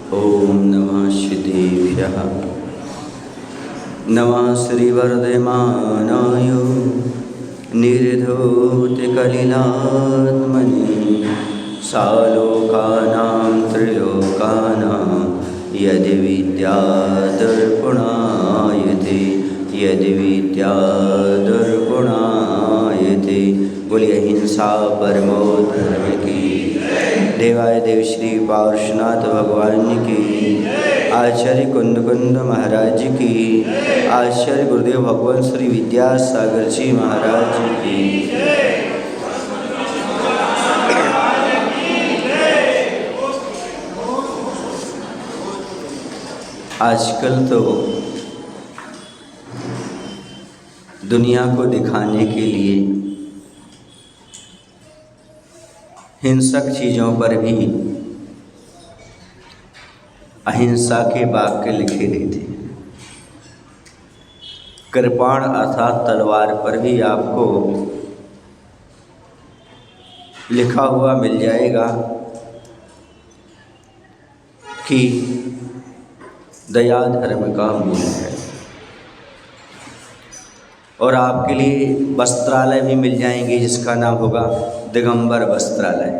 ओम नमः सिद्धेभ्यः। नमः श्रीवरदमानाय निर्धूतकलिलात्मने सालोकानां त्रिलोकानां यद्विद्यादर्पणायते यद्विद्यादर्पणायते। बोलिए हिंसा परमो धर्म की। देवाय देव श्री पार्श्वनाथ भगवान की, आचार्य कुंद महाराज की, आचार्य गुरुदेव भगवान श्री विद्यासागर जी महाराज की। आजकल तो दुनिया को दिखाने के लिए हिंसक चीज़ों पर भी अहिंसा के वाक्य लिखे रहते हैं। कृपाण अर्थात तलवार पर भी आपको लिखा हुआ मिल जाएगा कि दया धर्म का मूल है। और आपके लिए वस्त्रालय भी मिल जाएंगे जिसका नाम होगा दिगंबर वस्त्रालय।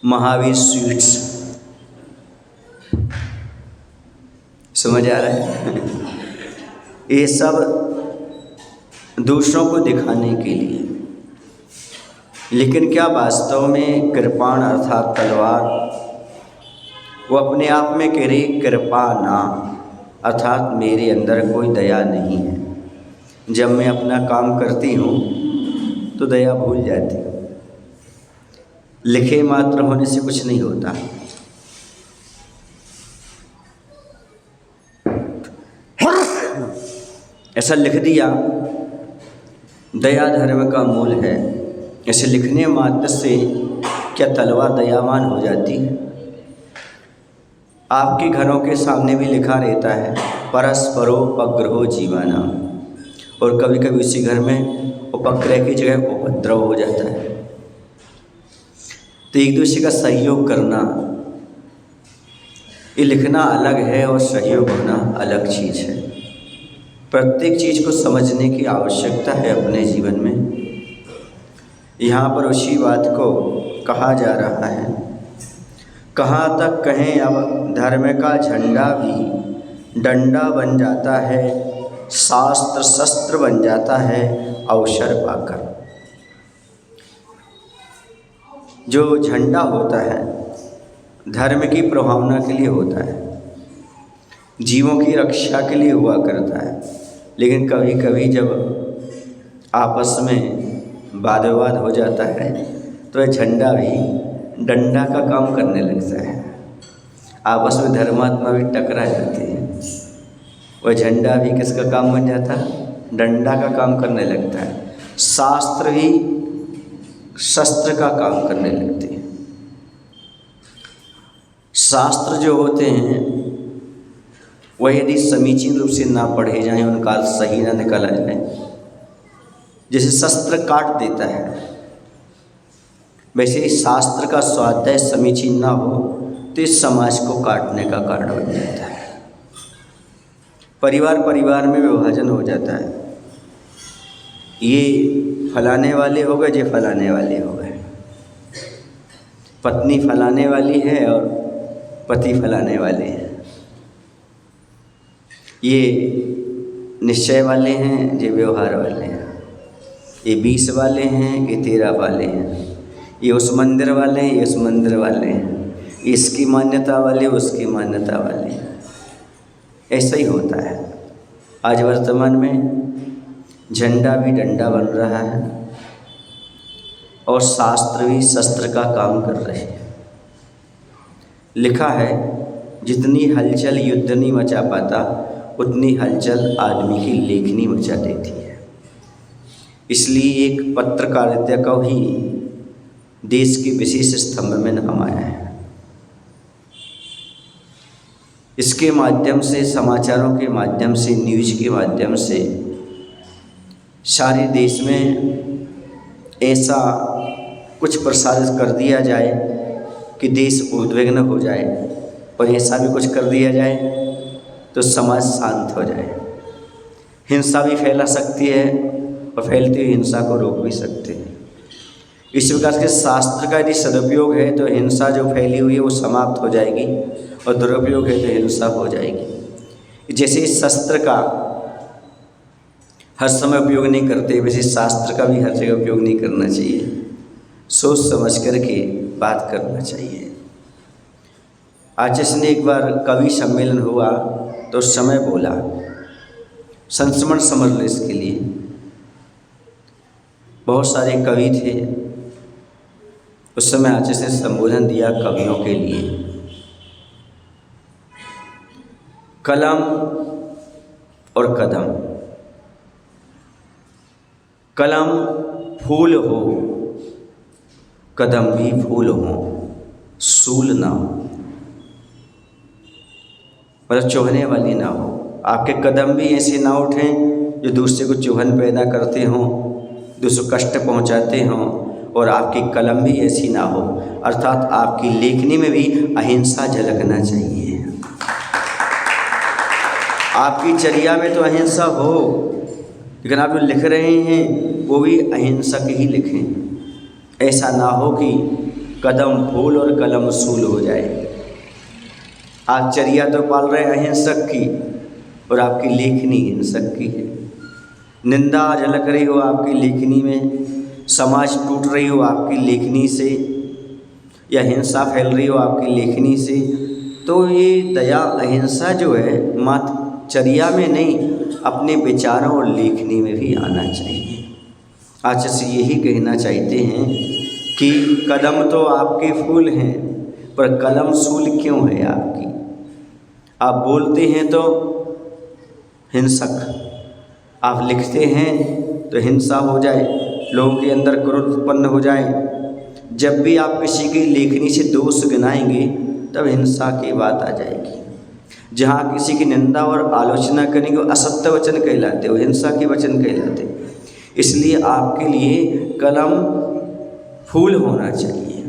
महावीर स्वीट्स, समझ आ रहा है? ये सब दूसरों को दिखाने के लिए, लेकिन क्या वास्तव में कृपाण अर्थात तलवार वो अपने आप में कह रही कृपा ना, अर्थात मेरे अंदर कोई दया नहीं है। जब मैं अपना काम करती हूँ तो दया भूल जाती हूँ। लिखे मात्र होने से कुछ नहीं होता। ऐसा लिख दिया दया धर्म का मूल है। ऐसे लिखने मात्र से क्या तलवार दयावान हो जाती है? आपके घरों के सामने भी लिखा रहता है परस्परोपग्रहो जीवाना, और कभी कभी उसी घर में उपग्रह की जगह उपद्रव हो जाता है। तो एक दूसरे का सहयोग करना, ये लिखना अलग है और सहयोग होना अलग चीज़ है। प्रत्येक चीज़ को समझने की आवश्यकता है अपने जीवन में। यहाँ पर उसी बात को कहा जा रहा है। कहाँ तक कहें अब धर्म का झंडा भी डंडा बन जाता है, शास्त्र शस्त्र बन जाता है अवसर पाकर। जो झंडा होता है धर्म की प्रभावना के लिए होता है, जीवों की रक्षा के लिए हुआ करता है। लेकिन कभी कभी जब आपस में वाद विवाद हो जाता है तो यह झंडा भी डंडा का काम करने लगता है। आपस में धर्मात्मा भी टकरा जाते हैं। वह झंडा भी किसका काम बन जाता है? डंडा का काम करने लगता है। शास्त्र भी शस्त्र का काम करने लगते हैं। शास्त्र जो होते हैं वह यदि समीचीन रूप से ना पढ़े जाएं, उनका अर्थ सही ना निकाला जाए, जैसे शस्त्र काट देता है, वैसे शास्त्र का स्वाध्याय समीचीन ना हो तो इस समाज को काटने का कारण बन जाता है। परिवार परिवार में विभाजन हो जाता है। ये फलाने वाले हो गए, ये फलाने वाले हो गए। पत्नी फलाने वाली है और पति फलाने वाले हैं। ये निश्चय वाले हैं, ये व्यवहार वाले हैं। ये 20 वाले हैं, ये 13 वाले हैं। ये उस मंदिर वाले हैं, ये उस मंदिर वाले हैं। इसकी मान्यता वाले, उसकी मान्यता वाले हैं। ऐसा ही होता है। आज वर्तमान में झंडा भी डंडा बन रहा है और शास्त्र भी शस्त्र का काम कर रहे हैं। लिखा है जितनी हलचल युद्ध नहीं मचा पाता उतनी हलचल आदमी की लेखनी मचा देती है। इसलिए एक पत्रकारिता का ही देश के विशेष स्तंभ में नाम आया है। इसके माध्यम से, समाचारों के माध्यम से, न्यूज़ के माध्यम से सारे देश में ऐसा कुछ प्रसारित कर दिया जाए कि देश उद्विग्न हो जाए और ऐसा भी कुछ कर दिया जाए तो समाज शांत हो जाए। हिंसा भी फैला सकती है और फैलती हुई हिंसा को रोक भी सकते हैं। इस प्रकार के शास्त्र का यदि सदुपयोग है तो हिंसा जो फैली हुई है वो समाप्त हो जाएगी, और दुरुपयोग है तो हिंसा हो जाएगी। जैसे इस शस्त्र का हर समय उपयोग नहीं करते, वैसे शास्त्र का भी हर जगह उपयोग नहीं करना चाहिए। सोच समझ कर के बात करना चाहिए। आज जिसने एक बार कवि सम्मेलन हुआ तो उस समय बोला, संस्मरण समझ लो इसके लिए। बहुत सारे कवि थे, उस समय आचार्य ने संबोधन दिया कवियों के लिए। कलम और कदम, कलम फूल हो, कदम भी फूल हो, सूल ना हो, मतलब चुभने वाली ना हो। आपके कदम भी ऐसे ना उठें जो दूसरे को चुभन पैदा करते हों, दूसरे को कष्ट पहुंचाते हों, और आपकी कलम भी ऐसी ना हो, अर्थात आपकी लेखनी में भी अहिंसा झलकना चाहिए। आपकी चर्या में तो अहिंसा हो, लेकिन आप जो लिख रहे हैं वो भी अहिंसक ही लिखें। ऐसा ना हो कि कदम फूल और कलम सूल हो जाए। आप चर्या तो पाल रहे हैं अहिंसक की, और आपकी लेखनी हिंसक की है। निंदा झलक रही हो आपकी लेखनी में, समाज टूट रही हो आपकी लेखनी से, या हिंसा फैल रही हो आपकी लेखनी से, तो ये दया अहिंसा जो है मात्र चर्या में नहीं, अपने विचारों और लेखनी में भी आना चाहिए। आज से यही कहना चाहते हैं कि कदम तो आपके फूल हैं, पर कलम सूल क्यों है आपकी? आप बोलते हैं तो हिंसक, आप लिखते हैं तो हिंसा हो जाए, लोगों के अंदर क्रोध उत्पन्न हो जाए। जब भी आप किसी की लेखनी से दोष गिनाएंगे तब हिंसा की बात आ जाएगी। जहाँ किसी की निंदा और आलोचना करेंगे वो असत्य वचन कहलाते, वो हिंसा के वचन कहलाते। इसलिए आपके लिए कलम फूल होना चाहिए।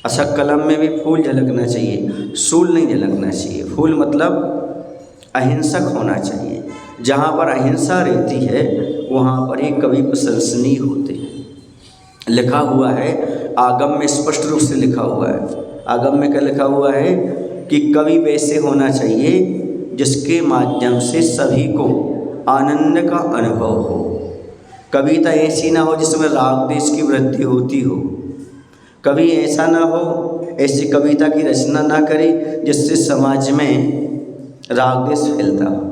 अच्छा, कलम में भी फूल झलकना चाहिए, सूल नहीं झलकना चाहिए। फूल मतलब अहिंसक होना चाहिए। जहाँ पर अहिंसा रहती है वहाँ पर ही कवि प्रशंसनीय होते हैं। लिखा हुआ है आगम में, स्पष्ट रूप से लिखा हुआ है। आगम में क्या लिखा हुआ है कि कवि वैसे होना चाहिए जिसके माध्यम से सभी को आनंद का अनुभव हो। कविता ऐसी ना हो जिसमें राग द्वेष की वृद्धि होती हो। कवि ऐसा ना हो, ऐसी कविता की रचना ना करे जिससे समाज में राग द्वेष फैलता हो।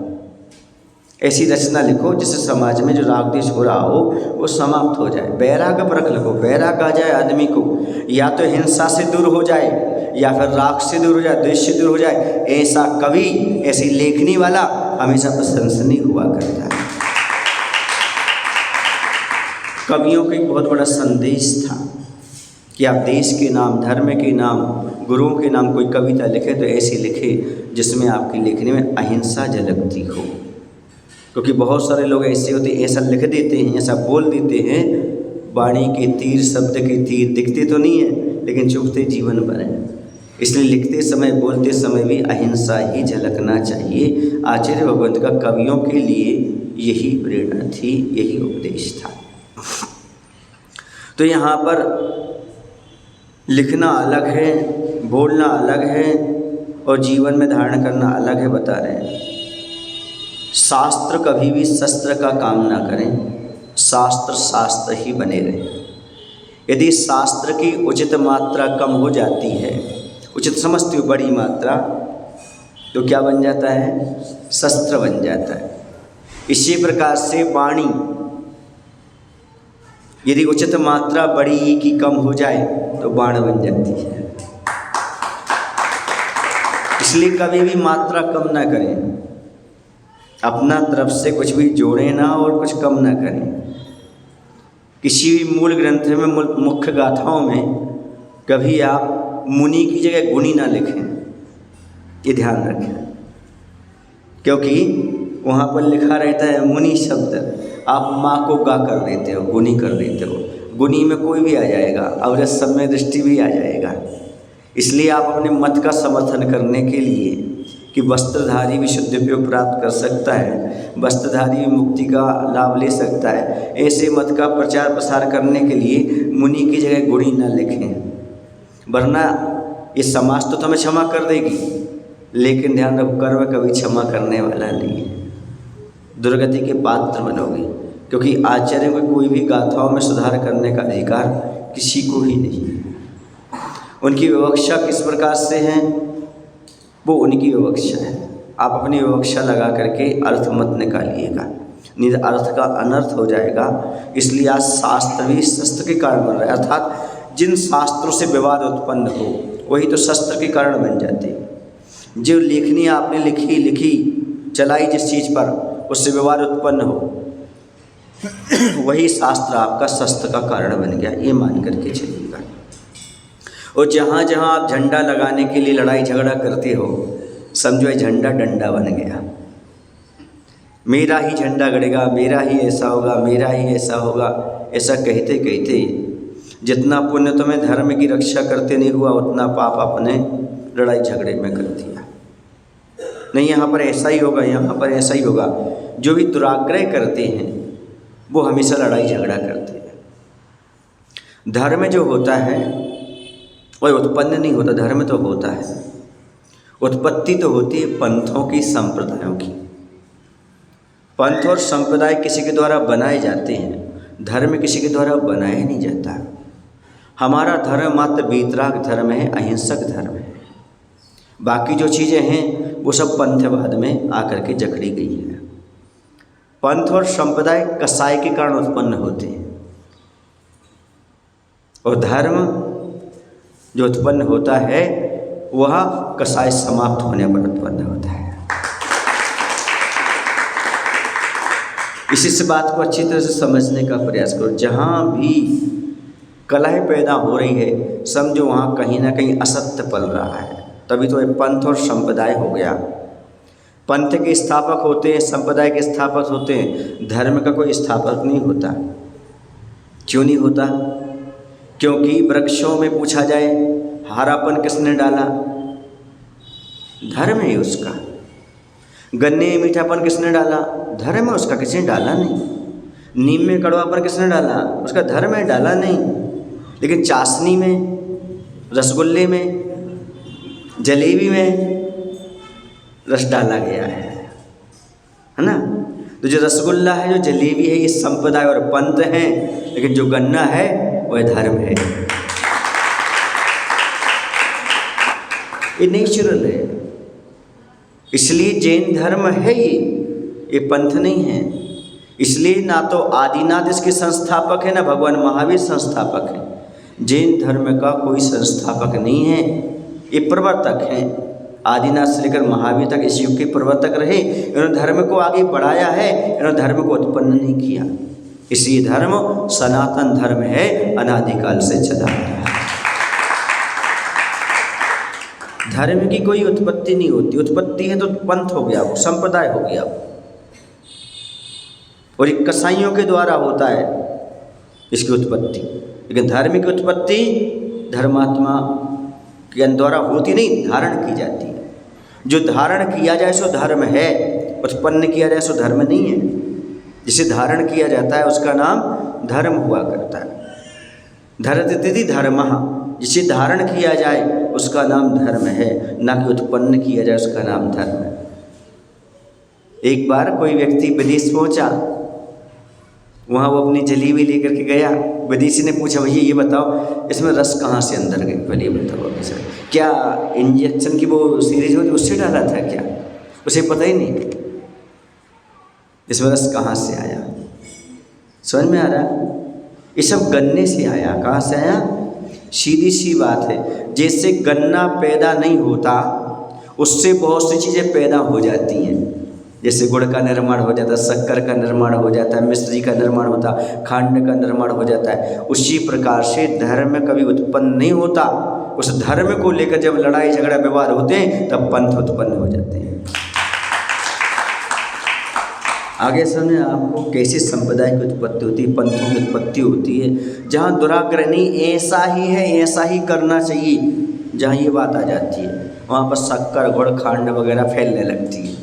ऐसी रचना लिखो जिससे समाज में जो राग द्वेष हो रहा हो वो समाप्त हो जाए। बैराग परख लिखो, बैराग आ जाए आदमी को, या तो हिंसा से दूर हो जाए या फिर राग से दूर हो जाए, द्वेष से दूर हो जाए। ऐसा कवि, ऐसी लेखनी वाला हमेशा प्रशंसनीय हुआ करता है। कवियों का एक बहुत बड़ा संदेश था कि आप देश के नाम, धर्म के नाम, गुरुओं के नाम कोई कविता लिखे तो ऐसी लिखे जिसमें आपकी लेखनी में अहिंसा झलकती हो। क्योंकि बहुत सारे लोग ऐसे होते हैं, ऐसा लिख देते हैं, ऐसा बोल देते हैं, वाणी के तीर, शब्द के तीर दिखते तो नहीं है लेकिन चुभते जीवन भर हैं। इसलिए लिखते समय, बोलते समय भी अहिंसा ही झलकना चाहिए। आचार्य भगवंत का कवियों के लिए यही प्रेरणा थी, यही उपदेश था। तो यहाँ पर लिखना अलग है, बोलना अलग है, और जीवन में धारण करना अलग है, बता रहे हैं। शास्त्र कभी भी शस्त्र का काम ना करें, शास्त्र शास्त्र ही बने रहें। यदि शास्त्र की उचित मात्रा कम हो जाती है, उचित समझते हो बड़ी मात्रा, तो क्या बन जाता है? शस्त्र बन जाता है। इसी प्रकार से वाणी, यदि उचित मात्रा बड़ी की कम हो जाए तो बाण बन जाती है। इसलिए कभी भी मात्रा कम ना करें, अपना तरफ से कुछ भी जोड़ें ना और कुछ कम ना करें। किसी भी मूल ग्रंथ में, मुख्य गाथाओं में कभी आप मुनि की जगह गुणी ना लिखें, ये ध्यान रखें। क्योंकि वहाँ पर लिखा रहता है मुनि शब्द, आप माँ को गा कर देते हो, गुणी कर देते हो। गुणी में कोई भी आ जाएगा, और सब में दृष्टि भी आ जाएगा। इसलिए आप अपने मत का समर्थन करने के लिए कि वस्त्रधारी भी शुद्ध उपयोग प्राप्त कर सकता है, वस्त्रधारी भी मुक्ति का लाभ ले सकता है, ऐसे मत का प्रचार प्रसार करने के लिए मुनि की जगह गुणी न लिखें, वरना ये समाज तो तुम्हें क्षमा कर देगी, लेकिन ध्यान रखो कर्म कभी क्षमा करने वाला नहीं है, दुर्गति के पात्र बनोगे। क्योंकि आचार्यों को कोई भी गाथाओं में सुधार करने का अधिकार किसी को ही नहीं है। उनकी विवक्षा किस प्रकार से है वो उनकी विवक्षा है, आप अपनी विवक्षा लगा करके अर्थ मत निकालिएगा, नहीं तो अर्थ का अनर्थ हो जाएगा। इसलिए आज शास्त्र भी शस्त्र के कारण बन रहा है, अर्थात जिन शास्त्रों से विवाद उत्पन्न हो वही तो शस्त्र के कारण बन जाते हैं। जो लेखनी आपने लिखी चलाई जिस चीज़ पर उससे विवाद उत्पन्न हो वही शास्त्र आपका शस्त्र का कारण बन गया, ये मान करके चलिएगा। और जहाँ जहाँ आप झंडा लगाने के लिए लड़ाई झगड़ा करते हो, समझो ये झंडा डंडा बन गया, मेरा ही झंडा गड़ेगा, मेरा ही ऐसा होगा, मेरा ही ऐसा होगा, ऐसा कहते कहते जितना पुण्य तुम्हें धर्म की रक्षा करते नहीं हुआ उतना पाप अपने लड़ाई झगड़े में कर दिया। नहीं, यहाँ पर ऐसा ही होगा, यहाँ पर ऐसा ही होगा। जो भी दुराग्रह करते हैं वो हमेशा लड़ाई झगड़ा करते हैं। धर्म जो होता है वह उत्पन्न नहीं होता, धर्म तो होता है, उत्पत्ति तो होती है पंथों की, संप्रदायों की। पंथ और संप्रदाय किसी के द्वारा बनाए जाते हैं, धर्म किसी के द्वारा बनाया नहीं जाता। हमारा धर्म मात्र वीतराग धर्म है, अहिंसक धर्म है। बाकी जो चीज़ें हैं वो सब पंथवाद में आकर के जकड़ी गई हैं। पंथ और संप्रदाय कसाय के कारण उत्पन्न होते हैं, और धर्म जो उत्पन्न होता है वह कसाय समाप्त होने पर उत्पन्न होता है। इसी से बात को अच्छी तरह से समझने का प्रयास करो। जहाँ भी कलह पैदा हो रही है समझो वहाँ कहीं ना कहीं असत्य पल रहा है, तभी तो ये पंथ और संप्रदाय हो गया। पंथ के स्थापक होते हैं, संप्रदाय के स्थापक होते हैं, धर्म का कोई स्थापक नहीं होता। क्यों नहीं होता? क्योंकि वृक्षों में पूछा जाए हरापन किसने डाला, धर्म है उसका। गन्ने में मीठापन किसने डाला, धर्म है उसका, किसने डाला नहीं। नीम में कड़वापन किसने डाला, उसका धर्म है, डाला नहीं। लेकिन चाशनी में, रसगुल्ले में, जलेबी में रस डाला गया है ना। तो जो रसगुल्ला है, जो जलेबी है, ये संप्रदाय और पंथ है, लेकिन जो गन्ना है वह धर्म है। ये नेचुरल है। इसलिए जैन धर्म है ये पंथ नहीं है। इसलिए ना तो आदिनाथ इसके संस्थापक है, ना भगवान महावीर संस्थापक है। जैन धर्म का कोई संस्थापक नहीं है, ये प्रवर्तक हैं। आदिनाथ से लेकर महावीर तक इस युग के प्रवर्तक रहे। इन्होंने धर्म को आगे बढ़ाया है, इन्होंने धर्म को उत्पन्न नहीं किया। इसलिए धर्म सनातन धर्म है, अनादिकाल से चला आ रहा है। धर्म की कोई उत्पत्ति नहीं होती। उत्पत्ति है तो पंथ हो गया, वो संप्रदाय हो गया, और ये कसाईयों के द्वारा होता है इसकी उत्पत्ति। लेकिन धर्म की उत्पत्ति धर्मात्मा के द्वारा होती नहीं, धारण की जाती है। जो धारण किया जाए सो धर्म है, उत्पन्न किया जाए सो धर्म नहीं है। जिसे धारण किया जाता है उसका नाम धर्म हुआ करता है। धरति धर्मः, जिसे धारण किया जाए उसका नाम धर्म है, ना कि उत्पन्न किया जाए उसका नाम धर्म है। एक बार कोई व्यक्ति विदेश पहुंचा, वहाँ वो अपनी जलेबी लेकर के गया। विदेशी ने पूछा, भैया ये बताओ इसमें रस कहाँ से अंदर गई, बोलिए बताओ अभी सर, क्या इंजेक्शन की वो सीरीज होती उससे डाला था क्या? उसे पता ही नहीं इसमें रस कहाँ से आया। समझ में आ रहा? ये सब गन्ने से आया। कहाँ से आया? सीधी सी बात है, जैसे गन्ना पैदा नहीं होता उससे बहुत सी चीज़ें पैदा हो जाती हैं। जैसे गुड़ का निर्माण हो जाता है, शक्कर का निर्माण हो जाता है, मिश्री का निर्माण होता है, खांड का निर्माण हो जाता है। उसी प्रकार से धर्म कभी उत्पन्न नहीं होता। उस धर्म को लेकर जब लड़ाई झगड़ा विवाद होते हैं तब पंथ उत्पन्न हो जाते हैं। आगे समझे आपको कैसे संप्रदाय की उत्पत्ति होती है, पंथों की उत्पत्ति होती है। जहाँ दुराग्रह नहीं, ऐसा ही है, ऐसा ही करना चाहिए, जहाँ ये बात आ जाती है वहाँ पर शक्कर गुड़ खांड वगैरह फैलने लगती है।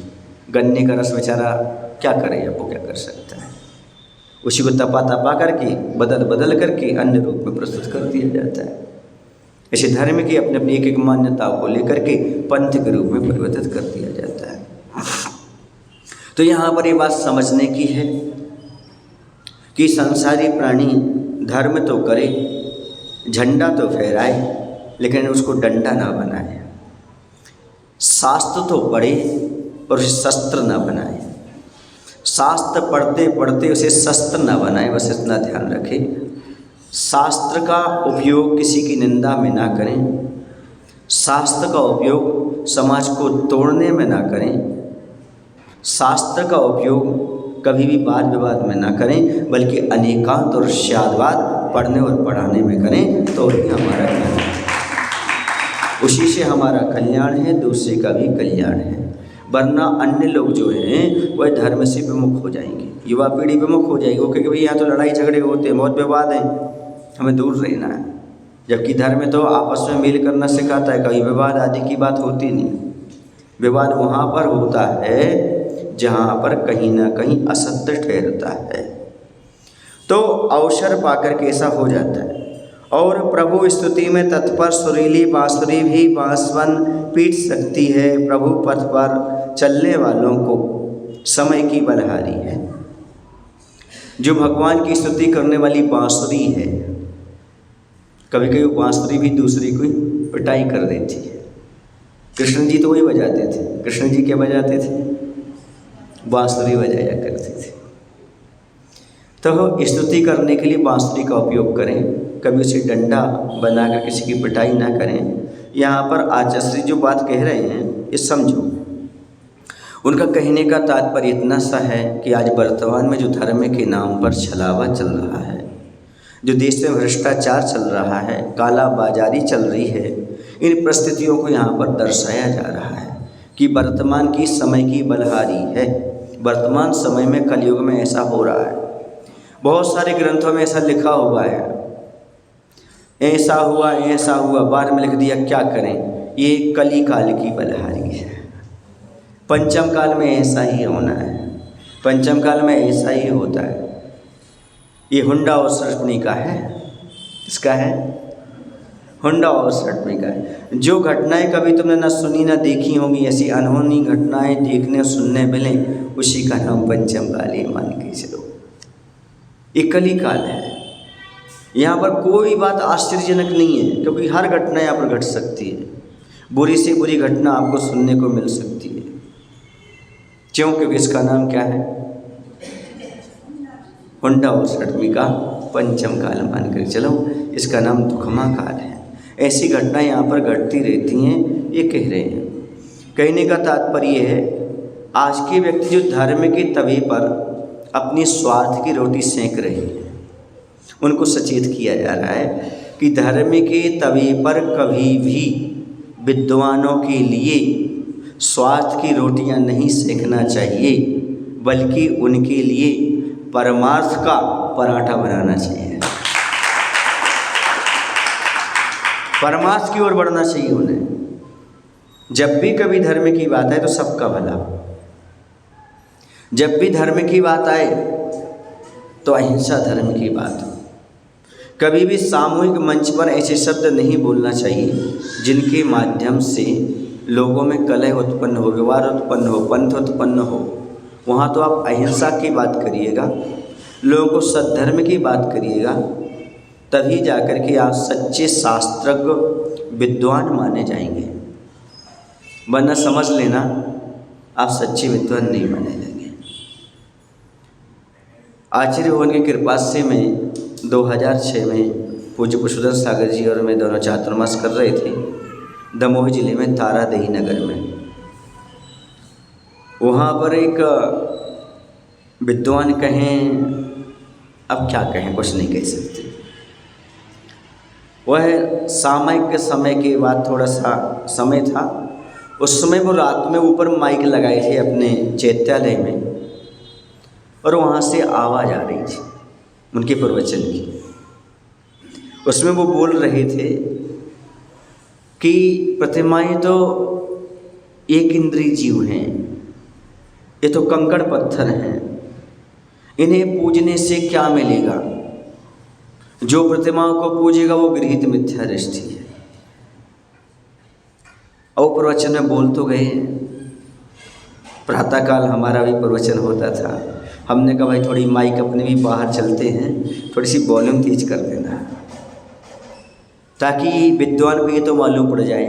गन्ने का रस बेचारा क्या करे, अब वो क्या कर सकता है, उसी को तपा तपा करके बदल बदल करके अन्य रूप में प्रस्तुत कर दिया जाता है। ऐसे धर्म की अपने अपनी एक एक मान्यताओं को लेकर के पंथ के रूप में परिवर्तित कर दिया जाता है। तो यहाँ पर ये बात समझने की है कि संसारी प्राणी धर्म तो करे, झंडा तो फहराए, लेकिन उसको डंडा ना बनाए। शास्त्र तो पढ़े और उसे शस्त्र ना बनाए। शास्त्र पढ़ते पढ़ते उसे शस्त्र ना बनाए, बस इतना ध्यान रखें। शास्त्र का उपयोग किसी की निंदा में ना करें, शास्त्र का उपयोग समाज को तोड़ने में ना करें, शास्त्र का उपयोग कभी भी वाद विवाद में ना करें, बल्कि अनेकांत और शादवाद पढ़ने और पढ़ाने में करें, तो ही हमारा कल्याण है। उसी से हमारा कल्याण है, दूसरे का भी कल्याण है। वरना अन्य लोग जो हैं वह धर्म से विमुख हो जाएंगे, युवा पीढ़ी विमुख हो जाएगी। वो कहेंगे भाई यहाँ तो लड़ाई झगड़े होते हैं, बहुत विवाद हैं, हमें दूर रहना है। जबकि धर्म तो आपस में मेल करना सिखाता है, कभी विवाद आदि की बात होती नहीं। विवाद वहाँ पर होता है जहाँ पर कहीं ना कहीं असत्य ठहरता है। तो अवसर पाकर के ऐसा हो जाता है। और प्रभु स्तुति में तत्पर सुरीली बांसुरी भी बांसवन पीट सकती है। प्रभु पथ पर चलने वालों को समय की बलहारी है। जो भगवान की स्तुति करने वाली बांसुरी है, कभी कभी बांसुरी भी दूसरी कोई पिटाई कर देती है। कृष्ण जी तो वही बजाते थे। कृष्ण जी क्या बजाते थे? बांसुरी बजाया करते थे। तो स्तुति करने के लिए बांसुरी का उपयोग करें, कभी उसे डंडा बनाकर किसी की पिटाई ना करें। यहाँ पर आचार्य श्री जो बात कह रहे हैं ये समझो। उनका कहने का तात्पर्य इतना सा है कि आज वर्तमान में जो धर्म के नाम पर छलावा चल रहा है, जो देश में भ्रष्टाचार चल रहा है, काला बाजारी चल रही है, इन परिस्थितियों को यहाँ पर दर्शाया जा रहा है कि वर्तमान की समय की बलहारी है। वर्तमान समय में कलयुग में ऐसा हो रहा है। बहुत सारे ग्रंथों में ऐसा लिखा हुआ है, ऐसा हुआ, बाद में लिख दिया। क्या करें, ये कली काल की बलहारी है। पंचम काल में ऐसा ही होना है, पंचम काल में ऐसा ही होता है। ये हुंडा और सटनी का है, इसका है हुंडा और सटनी का है। जो घटनाएं कभी तुमने ना सुनी ना देखी होंगी, ऐसी अनहोनी घटनाएं देखने और सुनने मिलें, उसी का नाम पंचम काल ही मान के चलो। ये कली काल है। यहाँ पर कोई बात आश्चर्यजनक नहीं है, क्योंकि हर घटना यहाँ पर घट सकती है। बुरी से बुरी घटना आपको सुनने को मिल सकती है। क्यों? क्योंकि इसका नाम क्या है? हुंडा और सटमी का पंचम काल मान कर चलो। इसका नाम दुखमा काल है। ऐसी घटनाएं यहाँ पर घटती रहती हैं, ये कह रहे हैं। कहने का तात्पर्य है, आज के व्यक्ति जो धर्म के तवे पर अपनी स्वार्थ की रोटी सेंक रहे हैं, उनको सचेत किया जा रहा है कि धर्म के तवे पर कभी भी विद्वानों के लिए स्वार्थ की रोटियां नहीं सेंकना चाहिए, बल्कि उनके लिए परमार्थ का पराठा बनाना चाहिए। परमार्थ की ओर बढ़ना चाहिए उन्हें। जब भी कभी धर्म की बात आए तो सबका भला, जब भी धर्म की बात आए तो अहिंसा धर्म की बात हो। कभी भी सामूहिक मंच पर ऐसे शब्द नहीं बोलना चाहिए जिनके माध्यम से लोगों में कलह उत्पन्न हो, विवाद उत्पन्न हो, पंथ उत्पन्न हो। वहाँ तो आप अहिंसा की बात करिएगा, लोगों को सद्धर्म की बात करिएगा, तभी जाकर के आप सच्चे शास्त्रज्ञ विद्वान माने जाएंगे। वरना समझ लेना आप सच्चे विद्वान नहीं माने जाएंगे। आचार्य भगवान की कृपा से मैं 2006 में पूज्य पुरुषोत्तम सागर जी और मैं दोनों चातुर्मास कर रहे थे दमोह जिले में तारादेही नगर में। वहाँ पर एक विद्वान कहें, अब क्या कहें, कुछ नहीं कह सकते। वह सामयिक समय के बाद थोड़ा सा समय था, उस समय वो रात में ऊपर माइक लगाए थे अपने चैत्यालय में, और वहाँ से आवाज़ आ रही थी उनके प्रवचन की। उसमें वो बोल रहे थे कि प्रतिमाएं तो एक इंद्रिय जीव हैं, ये तो कंकड़ पत्थर हैं, इन्हें पूजने से क्या मिलेगा? जो प्रतिमाओं को पूजेगा वो गृहीत मिथ्या दृष्टि है। और प्रवचन में बोल तो गए, प्रातःकाल हमारा भी प्रवचन होता था, हमने कहा भाई थोड़ी माइक अपने भी बाहर चलते हैं, थोड़ी सी वॉल्यूम तेज कर देना, ताकि विद्वान को ये तो मालूम पड़ जाए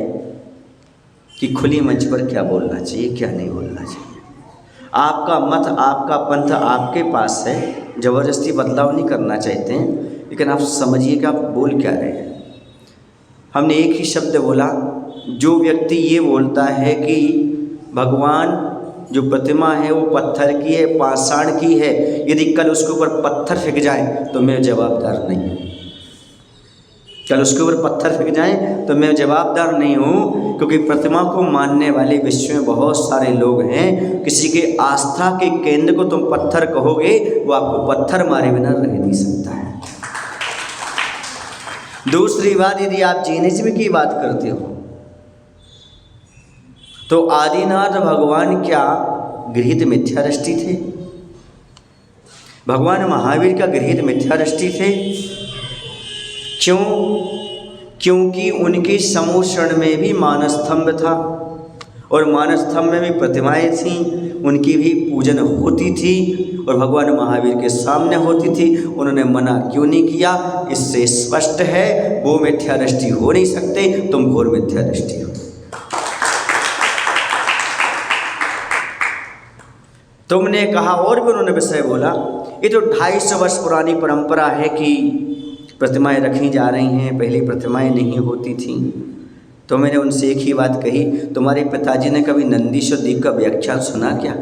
कि खुली मंच पर क्या बोलना चाहिए, क्या नहीं बोलना चाहिए। आपका मत, आपका पंथ आपके पास है, ज़बरदस्ती बदलाव नहीं करना चाहते हैं, लेकिन आप समझिए कि आप बोल क्या रहे हैं। हमने एक ही शब्द बोला, जो व्यक्ति ये बोलता है कि भगवान जो प्रतिमा है वो पत्थर की है, पाषाण की है, यदि कल उसके ऊपर पत्थर फेंक जाए तो मैं जवाबदार नहीं हूँ। कल उसके ऊपर पत्थर फेंक जाए तो मैं जवाबदार नहीं हूँ, क्योंकि प्रतिमा को मानने वाले विश्व में बहुत सारे लोग हैं। किसी के आस्था के केंद्र को तुम पत्थर कहोगे, वो आपको पत्थर मारे बिना रह नहीं सकता है। दूसरी बात, यदि आप जीनिज्म की बात करते हो तो आदिनाथ भगवान क्या गृहीत मिथ्या दृष्टि थे? भगवान महावीर का गृहीत मिथ्या दृष्टि थे। क्यों? क्योंकि उनके समूह शरण में भी मानस्तंभ था और मानस्तंभ में भी प्रतिमाएं थीं, उनकी भी पूजन होती थी और भगवान महावीर के सामने होती थी। उन्होंने मना क्यों नहीं किया? इससे स्पष्ट है वो मिथ्या दृष्टि हो नहीं सकते, तुम घोर मिथ्या दृष्टि हो। तुमने कहा, और भी उन्होंने विषय बोला, ये तो 250 वर्ष पुरानी परंपरा है कि प्रतिमाएं रखी जा रही हैं, पहले प्रतिमाएं नहीं होती थीं। तो मैंने उनसे एक ही बात कही, तुम्हारे पिताजी ने कभी नंदीश्वर दीप का व्याख्यान सुना क्या?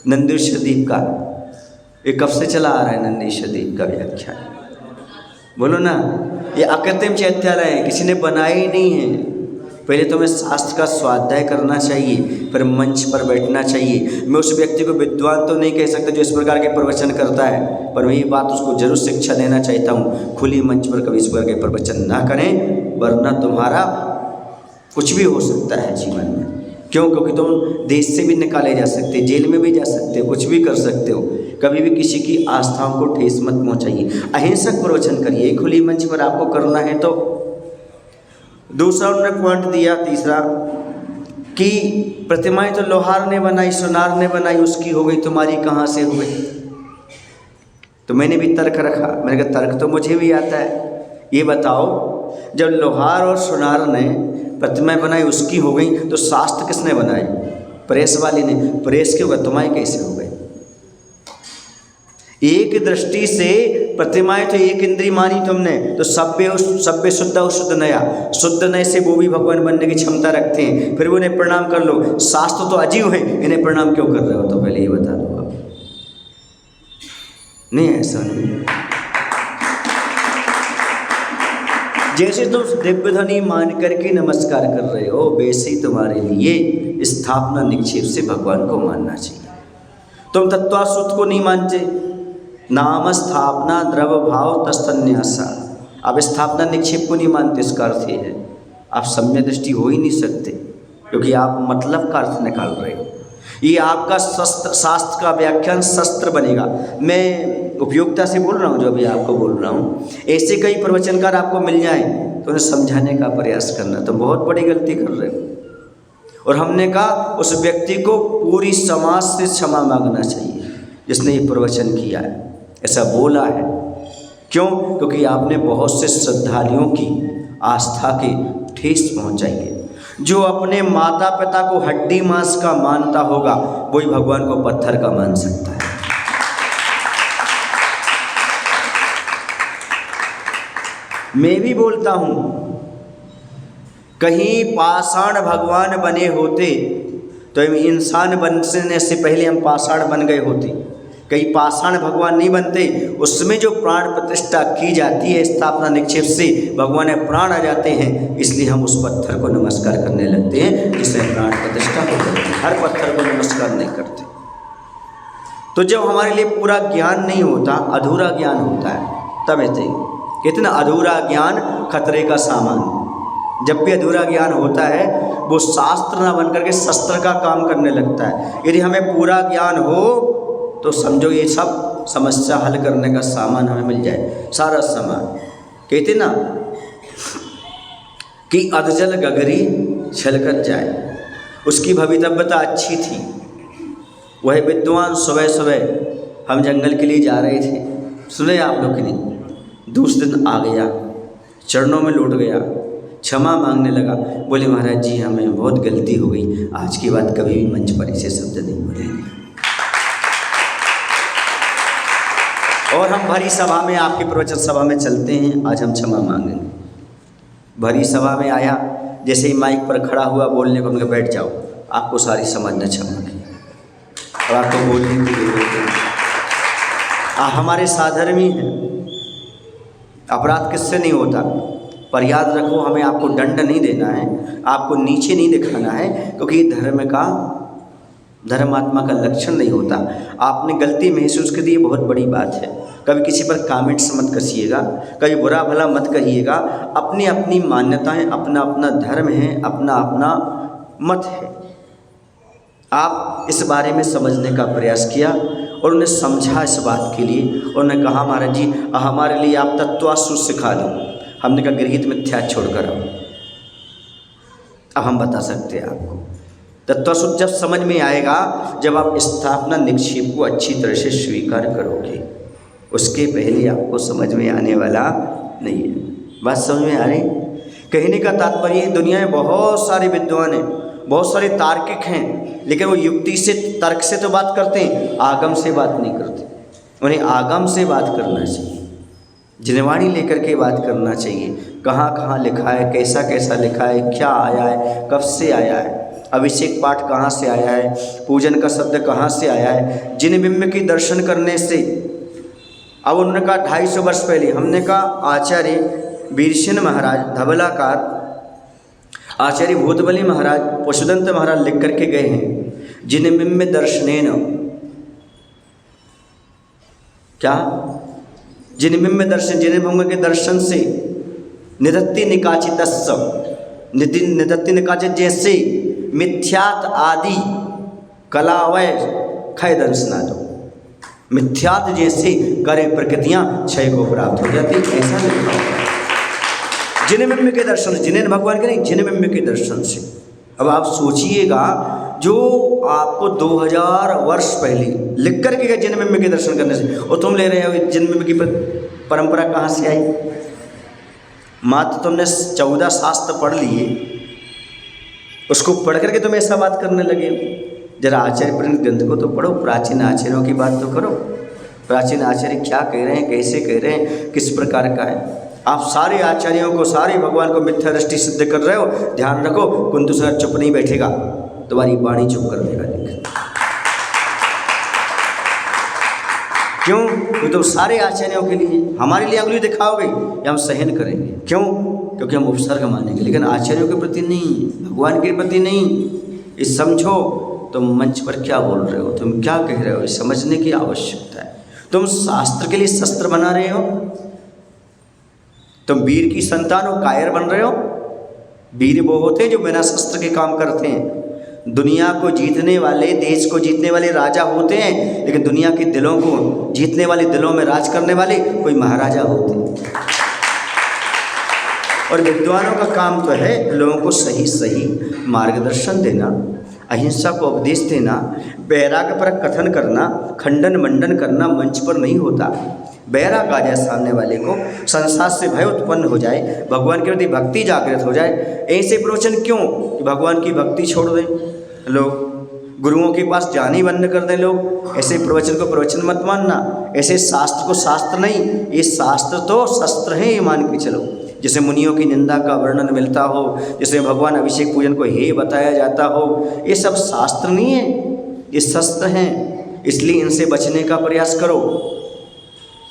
नंदीश्वर दीप का ये कब से चला आ रहा है? नंदीश्वर दीप का व्याख्यान बोलो ना, ये अकृत्रिम चैत्यालय है, किसी ने बनाया ही नहीं है। पहले तो हमें शास्त्र का स्वाध्याय करना चाहिए, फिर मंच पर बैठना चाहिए। मैं उस व्यक्ति को विद्वान तो नहीं कह सकता जो इस प्रकार के प्रवचन करता है, पर मैं ये बात उसको जरूर शिक्षा देना चाहता हूँ, खुली मंच पर कभी इस प्रकार के प्रवचन ना करें, वरना तुम्हारा कुछ भी हो सकता है जीवन में। क्यों? क्योंकि तुम देश से भी निकाले जा सकते, जेल में भी जा सकते हो, कुछ भी कर सकते हो। कभी भी किसी की आस्थाओं को ठेस मत पहुँचाइए, अहिंसक प्रवचन करिए, खुली मंच पर आपको करना है तो। दूसरा उन्होंने पॉइंट दिया, तीसरा, कि प्रतिमाएं तो लोहार ने बनाई, सुनार ने बनाई, उसकी हो गई, तुम्हारी कहाँ से हो गई? तो मैंने भी तर्क रखा, मैंने कहा तर्क तो मुझे भी आता है। ये बताओ, जब लोहार और सुनार ने प्रतिमाएं बनाई उसकी हो गई, तो शास्त्र किसने बनाए? प्रेस वाले ने। प्रेस के होगा, तुम्हारी कैसे हो गई? एक दृष्टि से प्रतिमाएं तो एक इंद्रिय मानी तुमने, तो सभ्य शुद्ध और शुद्ध नया, शुद्ध नए से वो भी भगवान बनने की क्षमता रखते हैं, फिर वो उन्हें प्रणाम कर लो। शास्त्र तो अजीब है, इन्हें प्रणाम क्यों कर रहे हो? तो पहले ये बता दो आप। नहीं, ऐसा नहीं। जैसे तुम दिव्य ध्वनि मान करके नमस्कार कर रहे हो, वैसे ही तुम्हारे लिए स्थापना निक्षेप से भगवान को मानना चाहिए। तुम तत्वासुत को नहीं मानते, नाम स्थापना द्रव भाव तस्तन्यासा, आप स्थापना निक्षेप को नहीं मानते, इसका अर्थ ये है आप सम्यक दृष्टि हो ही नहीं सकते, क्योंकि आप मतलब का अर्थ निकाल रहे हो। ये आपका शास्त्र का व्याख्यान शस्त्र बनेगा। मैं उपयोगिता से बोल रहा हूँ, जो अभी आपको बोल रहा हूँ। ऐसे कई प्रवचनकार आपको मिल जाए तो उन्हें समझाने का प्रयास करना, तो बहुत बड़ी गलती कर रहे हो। और हमने कहा उस व्यक्ति को पूरी समाज से क्षमा मांगना चाहिए जिसने ये प्रवचन किया है, ऐसा बोला है। क्यों? क्योंकि आपने बहुत से श्रद्धालुओं की आस्था के ठेस पहुंचाई है। जो अपने माता पिता को हड्डी मांस का मानता होगा, वही भगवान को पत्थर का मान सकता है। मैं भी बोलता हूं, कहीं पाषाण भगवान बने होते तो इंसान बनने से पहले हम पाषाण बन गए होते। कहीं पाषाण भगवान नहीं बनते, उसमें जो प्राण प्रतिष्ठा की जाती है स्थापना निक्षेप से, भगवान में प्राण आ जाते हैं, इसलिए हम उस पत्थर को नमस्कार करने लगते हैं जिसमें प्राण प्रतिष्ठा हो जाती है। हर पत्थर को नमस्कार नहीं करते। तो जब हमारे लिए पूरा ज्ञान नहीं होता, अधूरा ज्ञान होता है, तब ऐसे कितना अधूरा ज्ञान खतरे का सामान। जब भी अधूरा ज्ञान होता है वो शास्त्र ना बन करके शस्त्र का काम करने लगता है। यदि हमें पूरा ज्ञान हो तो समझो ये सब समस्या हल करने का सामान हमें मिल जाए, सारा सामान। कहते ना कि अधजल गगरी छलकत जाए, उसकी भवितव्यता अच्छी थी। वह विद्वान सुबह सुबह हम जंगल के लिए जा रहे थे, सुने आप लोग कि नहीं, दूसरे दिन आ गया, चरणों में लौट गया, क्षमा मांगने लगा, बोले महाराज जी हमें बहुत गलती हो गई, आज की बात कभी भी मंच पर ऐसे शब्द नहीं बोलेंगे। और हम भरी सभा में, आपकी प्रवचन सभा में चलते हैं, आज हम क्षमा मांगेंगे। भरी सभा में आया, जैसे ही माइक पर खड़ा हुआ बोलने को, हमने कहा बैठ जाओ, आपको सारी समाज ने क्षमा की और आपको बोलने की जरूरत है। हमारे साधर्मी हैं, अपराध किससे नहीं होता, पर याद रखो हमें आपको दंड नहीं देना है, आपको नीचे नहीं दिखाना है, क्योंकि धर्म का, धर्मात्मा का लक्षण नहीं होता। आपने गलती महसूस कर दी, ये बहुत बड़ी बात है। कभी किसी पर कमेंट्स मत कसिएगा, कभी बुरा भला मत कहिएगा। अपनी अपनी मान्यताएं, अपना अपना धर्म है, अपना अपना मत है। आप इस बारे में समझने का प्रयास किया और उन्हें समझा इस बात के लिए, और उन्होंने कहा महाराज जी हमारे लिए आप तत्वासु सिखा दो। हमने कहा गृहीत मिथ्या छोड़कर आओ। अब हम बता सकते हैं आपको तत्वसुख जब समझ में आएगा, जब आप स्थापना निक्षेप को अच्छी तरह से स्वीकार करोगे, उसके पहले आपको समझ में आने वाला नहीं है। बात समझ में आ रही? कहने का तात्पर्य दुनिया में बहुत सारे विद्वान हैं, बहुत सारे तार्किक हैं, लेकिन वो युक्ति से, तर्क से तो बात करते हैं, आगम से बात नहीं करते। उन्हें आगम से बात करना चाहिए, जिनवाणी लेकर के बात करना चाहिए। कहाँ कहाँ लिखा है, कैसा कैसा लिखा है, क्या आया है, कब से आया है, अभिषेक पाठ कहाँ से आया है, पूजन का शब्द कहाँ से आया है। जिन बिंब की दर्शन करने से, अब उन्होंने कहा 250 वर्ष पहले, हमने कहा आचार्य वीरसेन महाराज धबलाकार, आचार्य भूतबली महाराज, पशुदंत महाराज लिख करके गए हैं, जिन बिंब दर्शनेन, क्या, जिन बिंब दर्शन, जिन बिंब के दर्शन से निदत्ति निकाचितस्स, निदत्ति निकाचित जैसे मिथ्यात आदि कलावय क्षय दंशनादो, मिथ्यात जैसे करे प्रकृतियाँ क्षय को प्राप्त हो जाती, ऐसा लिखा होगा। जिनबिंब के दर्शन, जिनेन भगवान के नहीं, जिनबिंब के दर्शन से। अब आप सोचिएगा, जो आपको 2000 वर्ष पहले लिख कर के गए जिनबिंब के दर्शन करने से, और तुम ले रहे हो जिनबिंब की परंपरा कहाँ से आई? मात्र तुमने 14 शास्त्र पढ़ लिए, उसको पढ़ करके तुम ऐसा बात करने लगे। जरा आचार्य प्रणीत ग्रंथ को तो पढ़ो, प्राचीन आचार्यों की बात तो करो, प्राचीन आचार्य क्या कह रहे हैं, कैसे कह रहे हैं, किस प्रकार का है। आप सारे आचार्यों को, सारे भगवान को मिथ्या दृष्टि सिद्ध कर रहे हो। ध्यान रखो, कुंतु सर चुप नहीं बैठेगा, तुम्हारी वाणी चुप कर देगा। क्यों? क्योंकि तुम सारे आचार्यों के लिए, हमारे लिए अंगुली दिखाओगे या हम सहन करेंगे। क्यों? क्योंकि हम उपसर्ग मानेंगे, लेकिन आचार्यों के प्रति नहीं, भगवान के प्रति नहीं। इस समझो, तुम मंच पर क्या बोल रहे हो, तुम क्या कह रहे हो, इस समझने की आवश्यकता है। तुम शास्त्र के लिए शस्त्र बना रहे हो, तुम वीर की संतान हो, कायर बन रहे हो। वीर वो होते हैं जो बिना शस्त्र के काम करते हैं। दुनिया को जीतने वाले, देश को जीतने वाले राजा होते हैं, लेकिन दुनिया के दिलों को जीतने वाले, दिलों में राज करने वाले कोई महाराजा होते हैं। और विद्वानों का काम तो है लोगों को सही सही मार्गदर्शन देना, अहिंसा को उपदेश देना, वैराग्य पर कथन करना, खंडन मंडन करना मंच पर नहीं होता। वैराग आ जाए सामने वाले को, संसार से भय उत्पन्न हो जाए, भगवान के प्रति भक्ति जागृत हो जाए। ऐसे प्रवचन क्यों कि भगवान की भक्ति छोड़ दें लोग, गुरुओं के पास जाने बंद कर दें लोग। ऐसे प्रवचन को प्रवचन मत मानना, ऐसे शास्त्र को शास्त्र नहीं, ये शास्त्र तो शस्त्र है, ये मान के चलो। जैसे मुनियों की निंदा का वर्णन मिलता हो, जैसे भगवान अभिषेक पूजन को हे बताया जाता हो, ये सब शास्त्र नहीं है, ये शस्त्र हैं। इसलिए इनसे बचने का प्रयास करो,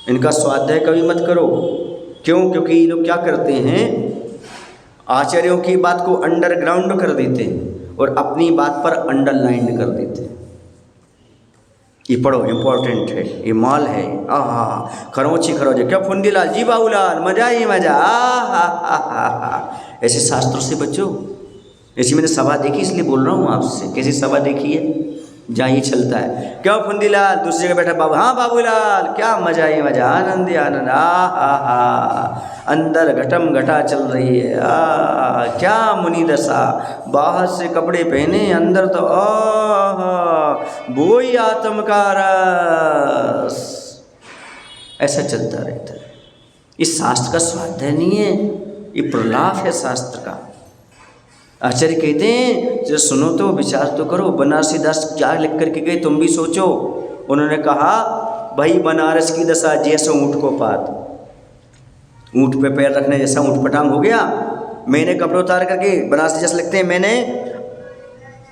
इनका स्वाध्याय कभी मत करो। क्यों? क्योंकि ये लोग क्या करते हैं, आचार्यों की बात को अंडरग्राउंड कर देते हैं और अपनी बात पर अंडरलाइन कर देते हैं। ये पढ़ो, इम्पोर्टेंट है, ये माल है। खरोची खरोचे क्या फुंदीलाल जी, बाबूलाल मजा ही मजा। ऐसे शास्त्रों से बचो। ऐसी मैंने सभा देखी, इसलिए बोल रहा हूँ आपसे। कैसी सभा देखी है जहाँ ये चलता है, क्यों फुंदीलाल, दूसरी जगह बैठा बाबू, हाँ बाबूलाल, क्या मजा ही मजा, आनंद ही आनंद। अंदर घटम घटा चल रही है। क्या मुनि दशा, बाहर से कपड़े पहने, अंदर तो वो ही आत्म का रस। ऐसा चलता रहता है। इस शास्त्र का स्वाध्याय नहीं है, ये प्रलाप है शास्त्र का। आचार्य कहते हैं जब सुनो तो विचार तो करो। बनारसी दास क्या लिख करके गए, तुम भी सोचो। उन्होंने कहा भाई बनारस की दशा जैसे ऊँट को पात, ऊँट पे पैर रखने जैसा ऊँट पटांग हो गया। मैंने कपड़े उतार करके, बनारसी जैसे लिखते हैं, मैंने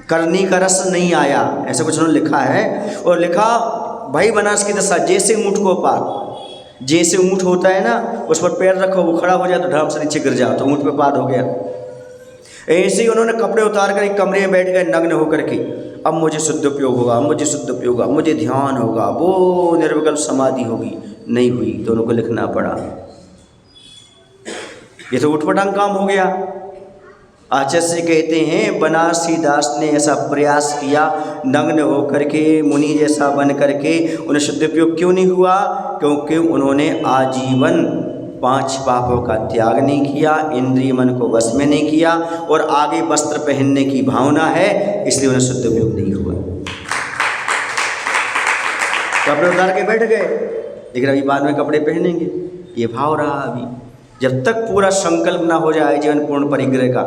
करनी का रस नहीं आया, ऐसा कुछ उन्होंने लिखा है। और लिखा भाई बनारस की दशा जैसे ऊँट को पात, जैसे ऊँट होता है ना, उस पर पैर रखो, वो खड़ा हो जाए तो धड़ाम से नीचे गिर जाओ, तो ऊँट पे पाद हो गया। ऐसे ही उन्होंने कपड़े उतार कर एक कमरे में बैठ गए नग्न होकर के। अब मुझे शुद्ध उपयोग होगा, मुझे शुद्ध उपयोग होगा, मुझे ध्यान होगा, वो निर्विकल्प समाधि होगी। नहीं हुई, दोनों को लिखना पड़ा। ये तो उठपटांग काम हो गया। आचार्य कहते हैं बनारसी दास ने ऐसा प्रयास किया, नग्न होकर के, मुनि जैसा बन करके, उन्हें शुद्ध उपयोग क्यों नहीं हुआ? क्योंकि उन्होंने आजीवन 5 पापों का त्याग नहीं किया, इंद्रिय मन को वश में नहीं किया, और आगे वस्त्र पहनने की भावना है, इसलिए उन्हें शुद्ध उपयोग नहीं हुआ। कपड़े उतार के बैठ गए, लेकिन अभी बाद में कपड़े पहनेंगे, ये भाव रहा। अभी जब तक पूरा संकल्प ना हो जाए जीवन पूर्ण परिग्रह का,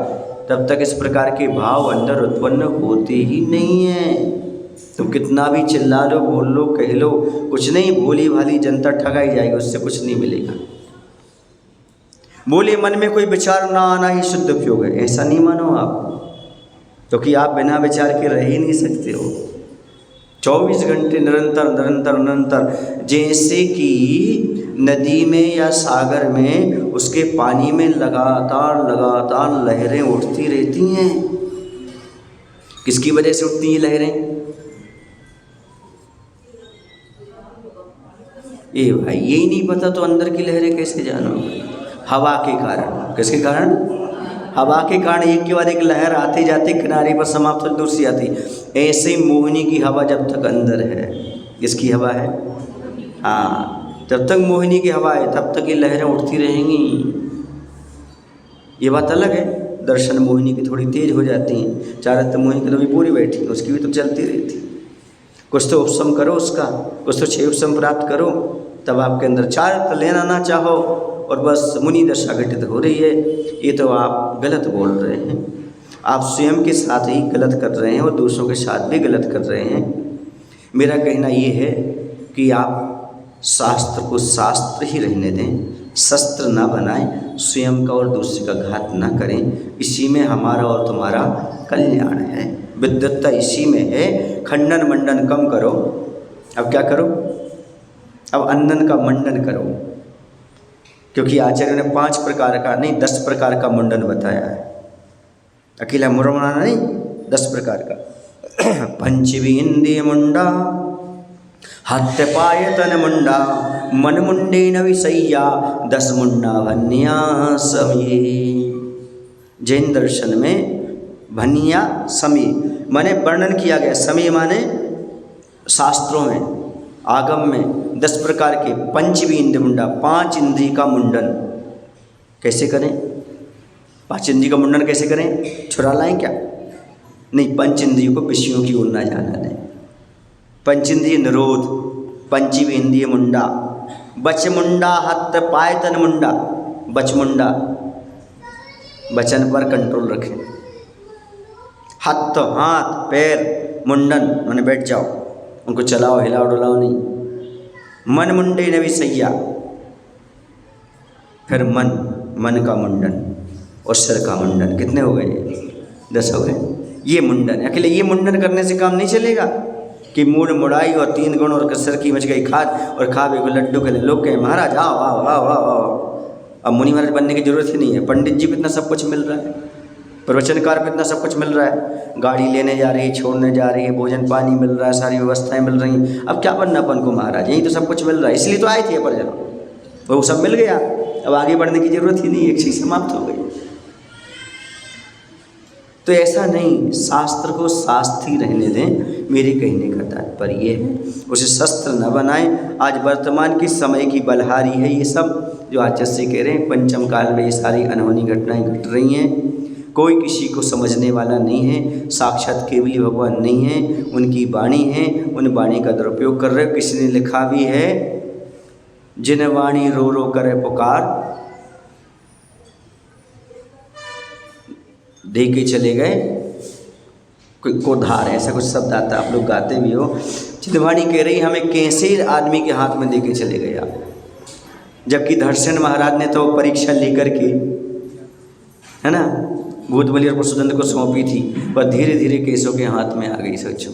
तब तक इस प्रकार के भाव अंदर उत्पन्न होते ही नहीं है। तुम कितना भी चिल्ला लो, बोल लो, कह लो, कुछ नहीं। भोली भाली जनता ठगाई जाएगी, उससे कुछ नहीं मिलेगा। बोले मन में कोई विचार ना आना ही शुद्ध उपयोग है, ऐसा नहीं मानो आप, क्योंकि आप बिना विचार के रह ही नहीं सकते हो। 24 घंटे निरंतर निरंतर निरंतर, जैसे कि नदी में या सागर में उसके पानी में लगातार लगातार लहरें उठती रहती हैं। किसकी वजह से उठती हैं लहरें? ये भाई यही नहीं पता तो अंदर की लहरें कैसे जानोगे? हवा के कारण। किसके कारण? हवा के कारण एक के बाद एक लहर आते जाते किनारे पर समाप्त हो, दूसरी आती। ऐसे मोहिनी की हवा जब तक अंदर है, किसकी हवा है? हाँ, जब तक मोहिनी की हवा है तब तक ये लहरें उठती रहेंगी। ये बात अलग है, दर्शन मोहिनी की थोड़ी तेज हो जाती हैं। चारत मोहिनी की तो भी पूरी बैठी, उसकी भी तो चलती रहती। कुछ तो उपशम करो उसका, कुछ तो 6 उपशम प्राप्त करो, तब आपके अंदर चारत लेना ना चाहो और बस मुनि दशा घटित हो रही है। ये तो आप गलत बोल रहे हैं। आप स्वयं के साथ ही गलत कर रहे हैं और दूसरों के साथ भी गलत कर रहे हैं। मेरा कहना ये है कि आप शास्त्र को शास्त्र ही रहने दें, शस्त्र ना बनाएं, स्वयं का और दूसरे का घात ना करें। इसी में हमारा और तुम्हारा कल्याण है, विद्वत्ता इसी में है। खंडन मंडन कम करो। अब क्या करो? अब अंदन का मंडन करो, क्योंकि आचार्य ने 5 प्रकार का नहीं 10 प्रकार का मुंडन बताया है। अकेला मुरमणाना नहीं, 10 प्रकार का। पंचविंद्रिय मुंडा, हत्य पायतन मुंडा, मन मुंडे न विषय्या, 10 मुंडा भन्या समय। जैन दर्शन में भन्या समय माने वर्णन किया गया, समय माने शास्त्रों में, आगम में 10 प्रकार के पंचवी इंद्रिय मुंडा, 5 इंद्रिय का मुंडन कैसे करें? 5 इंद्रिय का मुंडन कैसे करें? छुरा लाएं क्या? नहीं, पंच इंद्रियों को विषयों की ओर ना जाना दें। पंचेंद्रिय निरोध, पंचवी इंद्रिय मुंडा, बच मुंडा, हत्त पायतन मुंडा। बच मुंडा, वचन पर कंट्रोल रखें। हत्त हाथ पैर, मुंडन माने बैठ जाओ, उनको चलाओ, हिलाओ डुलाओ नहीं। मन मुंडे न विषय्या, फिर मन का मुंडन और सिर का मुंडन। कितने हो गए? 10 हो गए। ये मुंडन, अकेले ये मुंडन करने से काम नहीं चलेगा कि मूड मुड़ाई और 3 गुण और सिर की मच गई खाद और खा भी लड्डू के लिए। लोग कहें महाराज आओ आओ आओ आओ आओ। अब मुनि महाराज बनने की जरूरत ही नहीं है, पंडित जी को इतना सब कुछ मिल रहा है। प्रवचनकार को इतना सब कुछ मिल रहा है, गाड़ी लेने जा रही है, छोड़ने जा रही है, भोजन पानी मिल रहा है, सारी व्यवस्थाएं मिल रही हैं। अब क्या बनना अपन को महाराज, यही तो सब कुछ मिल रहा है, इसलिए तो आए थे पर जब वो सब मिल गया, अब आगे बढ़ने की जरूरत ही नहीं, एक चीज़ समाप्त हो गई। तो ऐसा नहीं, शास्त्र को शास्त्र ही रहने दें, मेरे कहने का तात्पर्य ये है, उसे शस्त्र न बनाएं। आज वर्तमान के समय की बलहारी है ये सब जो आचार्य से कह रहे हैं, पंचम काल में ये सारी अनहोनी घटनाएं घट रही हैं। कोई किसी को समझने वाला नहीं है, साक्षात केवली भगवान नहीं है, उनकी वाणी है, उन वाणी का दुरुपयोग कर रहे हो। किसी ने लिखा भी है, जिन वाणी रो रो करे पुकार, दे के चले गए कोई कोधार, ऐसा कुछ शब्द आता, आप लोग गाते भी हो। चितवाणी कह रही हमें कैसे आदमी के हाथ में दे के चले गए आप, जबकि धर्षण महाराज ने तो परीक्षा लेकर के, है ना, भूतबली और पशुदंड को सौंपी थी, पर धीरे धीरे केसों के हाथ में आ गई। सोचो,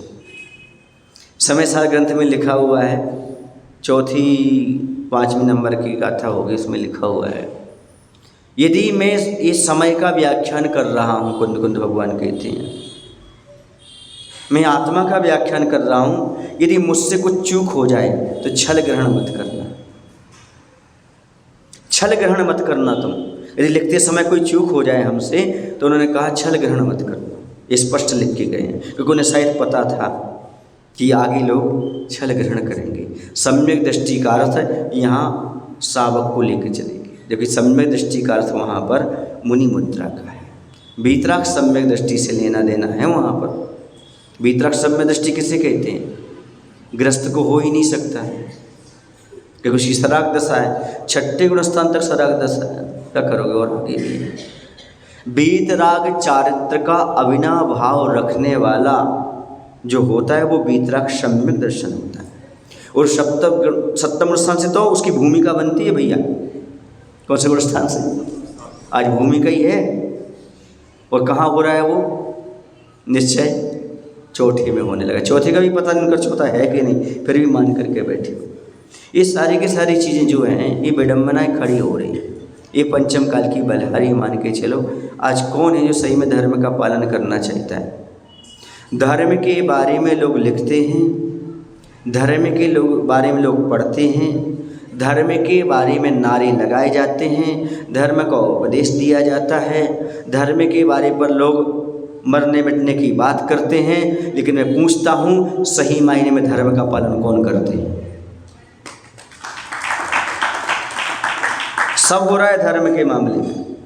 समय सार ग्रंथ में लिखा हुआ है, चौथी 5वें नंबर की गाथा होगी, उसमें लिखा हुआ है, यदि मैं इस समय का व्याख्यान कर रहा हूँ, कुंद कुंद भगवान कहते हैं, मैं आत्मा का व्याख्यान कर रहा हूँ, यदि मुझसे कुछ चूक हो जाए तो छल ग्रहण मत करना, छल ग्रहण मत करना। तुम यदि लिखते समय कोई चूक हो जाए हमसे, तो उन्होंने कहा छल ग्रहण मत करना, स्पष्ट लिख के गए हैं, क्योंकि उन्हें शायद पता था कि आगे लोग छल ग्रहण करेंगे। सम्यक दृष्टि का अर्थ यहाँ शावक को लेकर चलेंगे, जबकि सम्यक दृष्टि का अर्थ वहाँ पर मुनि मुद्रा का है। वीतराग सम्यक दृष्टि से लेना देना है वहाँ पर। वीतराग सम्यक दृष्टि किसे कहते हैं? ग्रस्त को हो ही नहीं सकता है, क्योंकि उसकी सराग दशा है, छठे गुण स्थान तक सराग दशा है, क्या करोगे और आगे भी। वीतराग चारित्र का अविनाभाव रखने वाला जो होता है वो वीतराग सम्यक दर्शन होता है। और सप्तम गुण स्थान से तो उसकी भूमिका बनती है भैया, कौन से गुण स्थान से? आज भूमिका ही है। और कहाँ हो रहा है वो? निश्चय चौथे में होने लगा। चौथे का भी पता नहीं उनका चौथा है कि नहीं, फिर भी मान करके बैठे हो। ये सारी की सारी चीज़ें जो हैं, ये विडम्बनाएँ खड़ी हो रही हैं। ये पंचम काल की बलहारी मान के चलो। आज कौन है जो सही में धर्म का पालन करना चाहता है? धर्म के बारे में लोग लिखते हैं, धर्म के बारे में लोग पढ़ते हैं, धर्म के बारे में नारे लगाए जाते हैं, धर्म का उपदेश दिया जाता है, धर्म के बारे पर लोग मरने मिटने की बात करते हैं। लेकिन मैं पूछता हूँ, सही मायने में धर्म का पालन कौन करते हैं? सब हो रहा है धर्म के मामले में।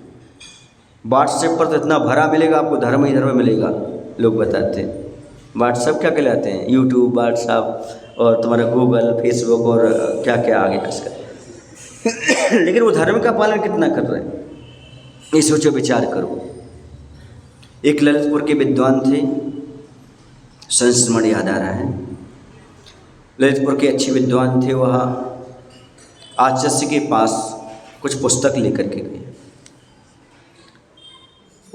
व्हाट्सएप पर तो इतना भरा मिलेगा आपको, धर्म ही धर्म मिलेगा, लोग बताते हैं। व्हाट्सएप क्या कहलाते हैं? यूट्यूब, व्हाट्सएप और तुम्हारा गूगल, फेसबुक और क्या क्या आ गया इसका। लेकिन वो धर्म का पालन कितना कर रहे हैं, ये सोचो, विचार करो। एक ललितपुर के विद्वान थे, संस्मरण याद आ रहा है, ललितपुर के अच्छे विद्वान थे। वह आचार्य के पास कुछ पुस्तक लेकर के गए,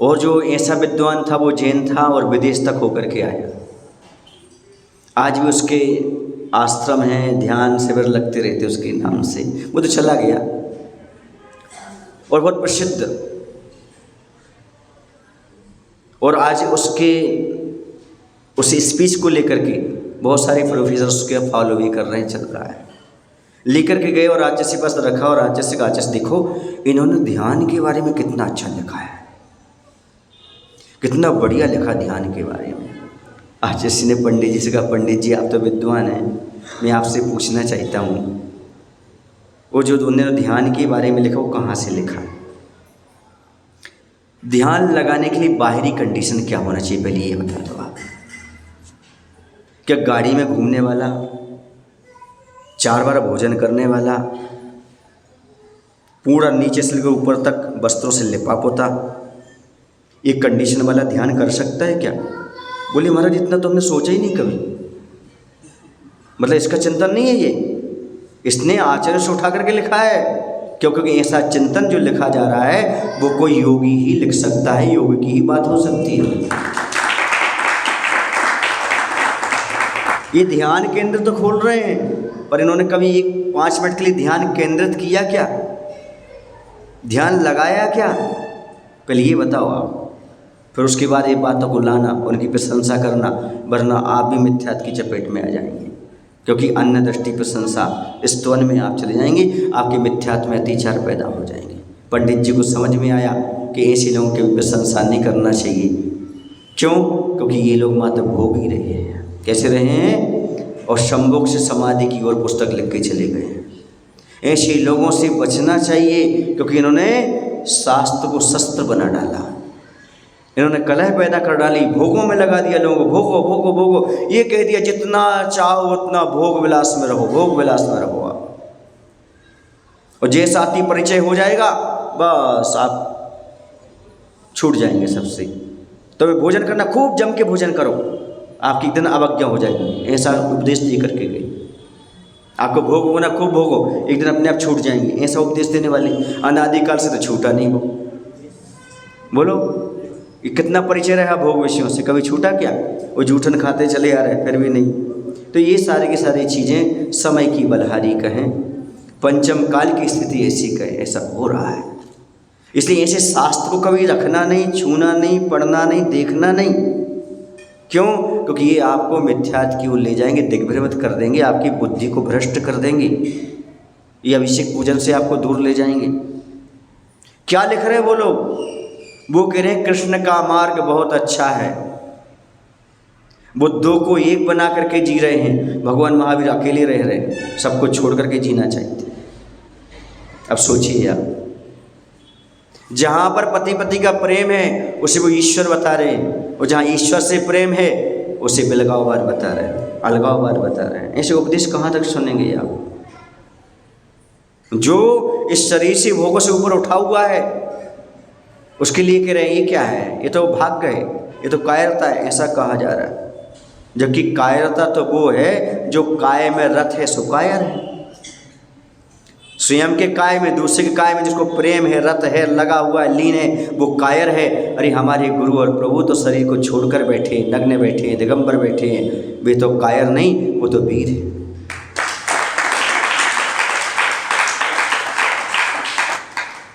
और जो ऐसा विद्वान था वो जैन था और विदेश तक होकर के आया। आज भी उसके आश्रम हैं, ध्यान शिविर लगते रहते उसके नाम से। वो तो चला गया और बहुत प्रसिद्ध, और आज उस स्पीच को लेकर के बहुत सारे प्रोफेसर उसके फॉलो भी कर रहे हैं, चल रहा है। लेकर के गए और आचार्य के पास रखा, और आचार्य का, आचार्य देखो इन्होंने ध्यान के बारे में कितना अच्छा लिखा है, कितना बढ़िया लिखा ध्यान के बारे में। आचार्य ने पंडित जी से कहा, पंडित जी आप तो विद्वान हैं, मैं आपसे पूछना चाहता हूँ, वो जो उन्होंने ध्यान के बारे में लिखा वो कहाँ से लिखा है? ध्यान लगाने के लिए बाहरी कंडीशन क्या होना चाहिए, पहले ये बता दो आप। क्या गाड़ी में घूमने वाला, 4 बार भोजन करने वाला, पूरा नीचे से लेकर ऊपर तक वस्त्रों से लिपा पोता, एक कंडीशन वाला ध्यान कर सकता है क्या? बोले महाराज इतना तो हमने सोचा ही नहीं कभी, मतलब इसका चिंतन नहीं है ये, इसने आचार्य से उठा करके लिखा है। क्योंकि ऐसा चिंतन जो लिखा जा रहा है वो कोई योगी ही लिख सकता है, योगी की ही बात हो सकती है। ये ध्यान केंद्र तो खोल रहे हैं, पर इन्होंने कभी 5 मिनट के लिए ध्यान केंद्रित किया क्या? ध्यान लगाया क्या? पहले ये बताओ आप। फिर उसके बाद ये बातों को लाना, उनकी प्रशंसा करना, वरना आप भी मिथ्यात्व की चपेट में आ जाएंगे। क्योंकि अन्य दृष्टि प्रशंसा इस त्वन में आप चले जाएंगे, आपके मिथ्यात्व में अतिचार पैदा हो जाएंगे। पंडित जी को समझ में आया कि ऐसे लोगों की प्रशंसा नहीं करना चाहिए। क्यों? क्योंकि ये लोग मात्र भोग ही रहे हैं। कैसे रहे हैं? और संभोग से समाधि की ओर पुस्तक लिख के चले गए हैं। ऐसे लोगों से बचना चाहिए, क्योंकि इन्होंने शास्त्र को शस्त्र बना डाला। इन्होंने कलह पैदा कर डाली, भोगों में लगा दिया लोगों को। भोगो भोगो भोगो, ये कह दिया जितना चाहो उतना भोग विलास में रहो, भोग विलास में रहो आप। और जैसा अति परिचय हो जाएगा बस आप छूट जाएंगे सबसे। तो भोजन करना, खूब जम के भोजन करो, आपकी एक दिन अवज्ञा हो जाएगी। ऐसा उपदेश दे करके गई। आपको भोग होना, खूब भोगो, एक दिन अपने आप छूट जाएंगे। ऐसा उपदेश देने वाले अनादिकाल से तो छूटा नहीं वो। बोलो ये कितना परिचय रहा भोग विषयों से, कभी छूटा क्या? वो जूठन खाते चले आ रहे फिर भी नहीं। तो ये सारी की सारी चीज़ें समय की बलहारी कहें, पंचम काल की स्थिति ऐसी कहे, ऐसा हो रहा है। इसलिए ऐसे शास्त्र को कभी रखना नहीं, छूना नहीं, पढ़ना नहीं, देखना नहीं। क्यों? क्योंकि ये आपको मिथ्यात्व की ओर ले जाएंगे, दिग्भ्रमित कर देंगे, आपकी बुद्धि को भ्रष्ट कर देंगे। ये अभिषेक पूजन से आपको दूर ले जाएंगे। क्या लिख रहे हैं वो लोग? वो कह रहे हैं कृष्ण का मार्ग बहुत अच्छा है, बुद्धों को एक बना करके जी रहे हैं। भगवान महावीर अकेले रह रहे, सबको छोड़ करके जीना चाहिए। अब सोचिए आप, जहाँ पर पति पति का प्रेम है उसे वो ईश्वर बता रहे हैं, और जहाँ ईश्वर से प्रेम है उसे बिलगाववाद बता रहे हैं, अलगाववाद बता रहे हैं। ऐसे उपदेश कहाँ तक सुनेंगे आप? जो इस शरीर से भोगों से ऊपर उठा हुआ है उसके लिए कह रहे हैं ये क्या है, ये तो भाग्य है, ये तो कायरता है, ऐसा कहा जा रहा है। जबकि कायरता तो वो है जो काय में रत है सो कायर है। स्वयं के काय में, दूसरे के काय में जिसको प्रेम है, रत है, लगा हुआ है, लीन है, वो कायर है। अरे हमारे गुरु और प्रभु तो शरीर को छोड़कर बैठे, नग्न बैठे, दिगंबर बैठे हैं, वे तो कायर नहीं, वो तो वीर है।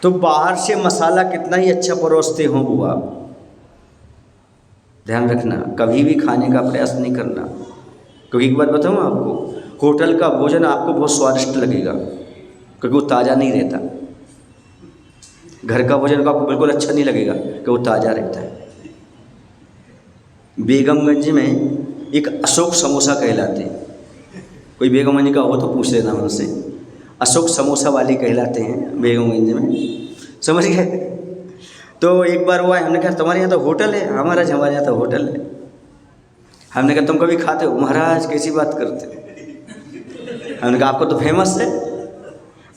तो बाहर से मसाला कितना ही अच्छा परोसते हों वो आप ध्यान रखना, कभी भी खाने का प्रयास नहीं करना। क्योंकि एक बात बताऊँ आपको, होटल का भोजन आपको बहुत स्वादिष्ट लगेगा क्योंकि वो ताज़ा नहीं रहता। घर का भोजन का आपको बिल्कुल अच्छा नहीं लगेगा कि वो ताज़ा रहता है। बेगमगंज में एक अशोक समोसा कहलाते हैं, कोई बेगमगंज का हो तो पूछ लेना उनसे। अशोक समोसा वाले कहलाते हैं बेगमगंज में, समझ गए? तो एक बार हुआ, हमने कहा तुम्हारे यहाँ तो होटल है? हमारा हमारे यहाँ तो होटल है। हमने कहा तुम कभी खाते हो? महाराज कैसी बात करते? हमने कहा आपको तो फेमस है।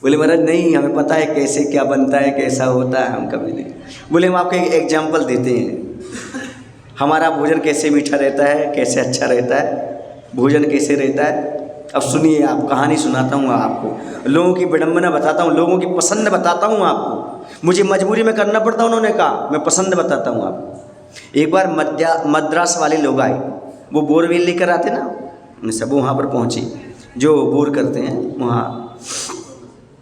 बोले महाराज नहीं, हमें पता है कैसे क्या बनता है, कैसा होता है, हम कभी नहीं। बोले हम आपको एक एग्जाम्पल देते हैं, हमारा भोजन कैसे मीठा रहता है, कैसे अच्छा रहता है, भोजन कैसे रहता है। अब सुनिए, आप कहानी सुनाता हूँ आपको, लोगों की विडंबना बताता हूँ, लोगों की पसंद बताता हूँ आपको। मुझे मजबूरी में करना पड़ता, उन्होंने कहा मैं पसंद बताता हूँ आपको। एक बार मद्रास वाले लोग आए, वो बोरवेल लेकर आते ना, सब वहाँ पर पहुँचे, जो बोर करते हैं वहाँ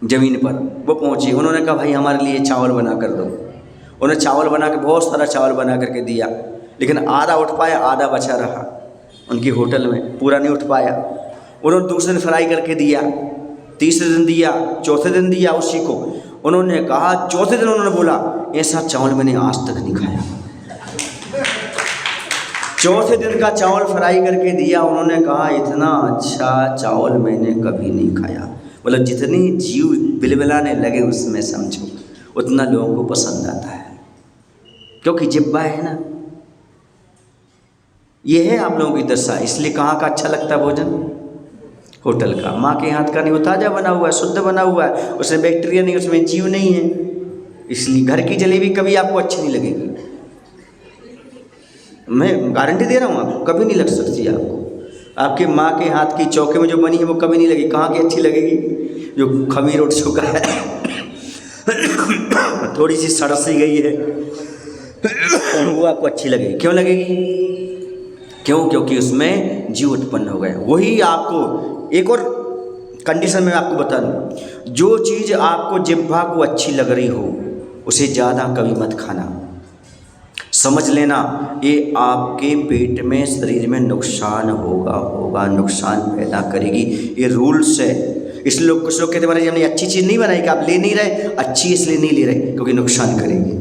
ज़मीन पर, वो पहुँचे। उन्होंने कहा भाई हमारे लिए चावल बना कर दो। उन्होंने चावल बना के, बहुत सारा चावल बना करके दिया, लेकिन आधा उठ पाया, आधा बचा रहा उनकी होटल में, पूरा नहीं उठ पाया। उन्होंने दूसरे दिन फ्राई करके दिया, तीसरे दिन दिया, चौथे दिन दिया उसी को। उन्होंने कहा, चौथे दिन उन्होंने बोला ऐसा चावल मैंने आज तक नहीं खाया। चौथे दिन का चावल फ्राई करके दिया, उन्होंने कहा इतना अच्छा चावल मैंने कभी नहीं खाया। मतलब जितनी जीव बिलबिलाने लगे उसमें समझो उतना लोगों को पसंद आता है, क्योंकि जिब्बा है ना। ये है आप लोगों की दशा। इसलिए कहाँ का अच्छा लगता है भोजन? होटल का। माँ के हाथ का नहीं, वो ताज़ा बना हुआ है, शुद्ध बना हुआ है, उसमें बैक्टीरिया नहीं, उसमें जीव नहीं है। इसलिए घर की जलेबी कभी आपको अच्छी नहीं लगेगी, मैं गारंटी दे रहा हूँ आपको, कभी नहीं लग सकती आपको। आपके माँ के हाथ की चौके में जो बनी है वो कभी नहीं लगेगी। कहाँ की अच्छी लगेगी? जो खमीर उठ चुका है, थोड़ी सी सड़ सी गई है, वो आपको अच्छी लगेगी। क्यों लगेगी? क्यों? क्योंकि उसमें जीव उत्पन्न हो गए। वही आपको एक और कंडीशन में आपको बता दूँ, जो चीज़ आपको जिह्वा को अच्छी लग रही हो उसे ज़्यादा कभी मत खाना। समझ लेना, ये आपके पेट में, शरीर में नुकसान होगा, नुकसान पैदा करेगी। ये रूल्स है। इसलिए लोग, कुछ लोग कहते हैं हमने अच्छी चीज़ नहीं बनाई, कि आप ले नहीं रहे, अच्छी इसलिए नहीं ले रहे क्योंकि नुकसान करेगी।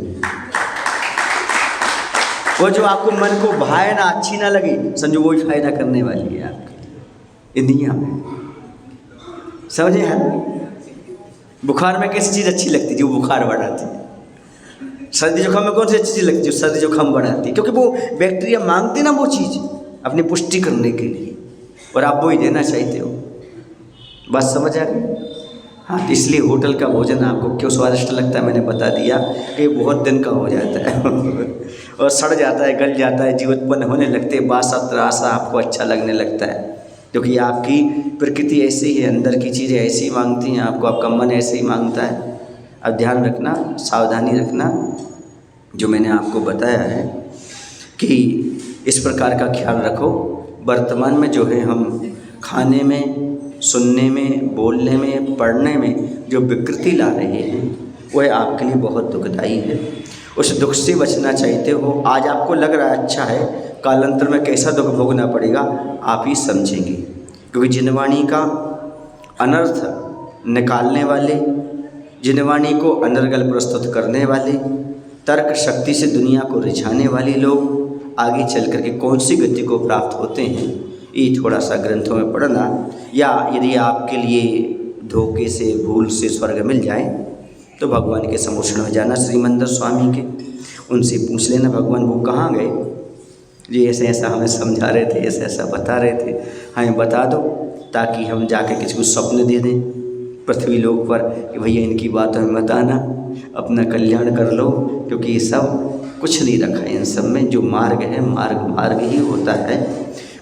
वो जो आपको मन को भाए ना, अच्छी ना लगी, समझो वही फायदा करने वाली है आपके दुनिया में। समझे है? बुखार में कैसी चीज़ अच्छी लगती है? जो बुखार बढ़ाती है। सर्दी जुकाम में कौन सी अच्छी चीज़ लगती है? सर्दी जुकाम बढ़ाती है, क्योंकि वो बैक्टीरिया मांगते ना वो चीज़ अपनी पुष्टि करने के लिए, और आप वो ही देना चाहते हो। बात समझ आ गई? हाँ, तो इसलिए होटल का भोजन आपको क्यों स्वादिष्ट लगता है, मैंने बता दिया कि बहुत दिन का हो जाता है और सड़ जाता है, गल जाता है, जीव उत्पन्न होने लगते हैं, बासा त्रासा आपको अच्छा लगने लगता है, क्योंकि आपकी प्रकृति ऐसी है, अंदर की चीज़ें ऐसी मांगती हैं आपको, आपका मन ऐसे ही मांगता है। अब ध्यान रखना, सावधानी रखना, जो मैंने आपको बताया है कि इस प्रकार का ख्याल रखो। वर्तमान में जो है हम खाने में, सुनने में, बोलने में, पढ़ने में जो विकृति ला रहे हैं वह आपके लिए बहुत दुखदाई है। उस दुख से बचना चाहते हो, आज आपको लग रहा है अच्छा है, कालांतर में कैसा दुख भोगना पड़ेगा आप ही समझेंगे। क्योंकि जिनवाणी का अनर्थ निकालने वाले, जिनवाणी को अनर्गल प्रस्तुत करने वाले, तर्क शक्ति से दुनिया को रिझाने वाले लोग आगे चल कर के कौन सी गति को प्राप्त होते हैं, ये थोड़ा सा ग्रंथों में पढ़ना, या यदि आपके लिए धोखे से, भूल से स्वर्ग मिल जाए तो भगवान के समोषण में जाना, श्रीमंदर स्वामी के, उनसे पूछ लेना भगवान वो कहाँ गए, ये ऐसे ऐसा हमें समझा रहे थे, ऐसा ऐसा बता रहे थे, हमें बता दो, ताकि हम जाके किसी को स्वप्न दे दें पृथ्वी लोक पर कि भैया इनकी बात हमें बताना, अपना कल्याण कर लो। क्योंकि ये सब कुछ नहीं रखा है इन सब में। जो मार्ग है, मार्ग मार्ग ही होता है,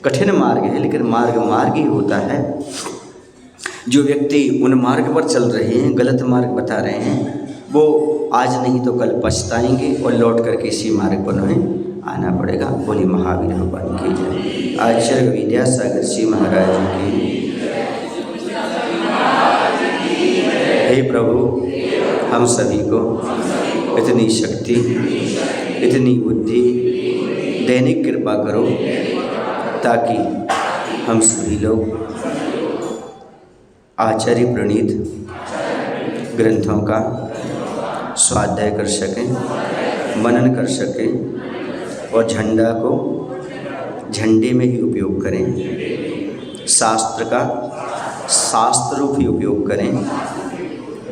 कठिन मार्ग है लेकिन मार्ग मार्ग ही होता है। जो व्यक्ति उन मार्ग पर चल रहे हैं, गलत मार्ग बता रहे हैं, वो आज नहीं तो कल पछताएंगे और लौट करके इसी मार्ग पर उन्हें आना पड़ेगा। बोली महावीर भगवान की जय। आचार्य विद्यासागर जी महाराज की। हे प्रभु, हम सभी को इतनी शक्ति, इतनी बुद्धि देने की कृपा करो ताकि हम सभी लोग आचार्य प्रणीत ग्रंथों का स्वाध्याय कर सकें, मनन कर सकें और झंडा को झंडे में ही उपयोग करें, शास्त्र का शास्त्र रूप ही उपयोग करें,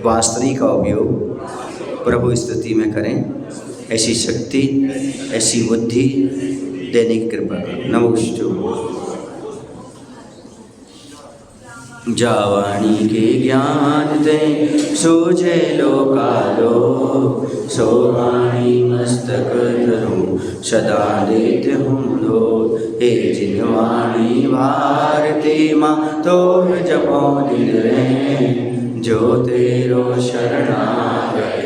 वास्तरी का उपयोग प्रभु स्तुति में करें। ऐसी शक्ति, ऐसी बुद्धि देने की कृपा करो। नमोस्तु। जावाणी के ज्ञान दे सूझे लोकालो, सोवाणी मस्तक धरूं सदा देते हूँ धो। हे जिनवाणी भारती माँ तो जपो दिन रे, जो तेरो शरणागत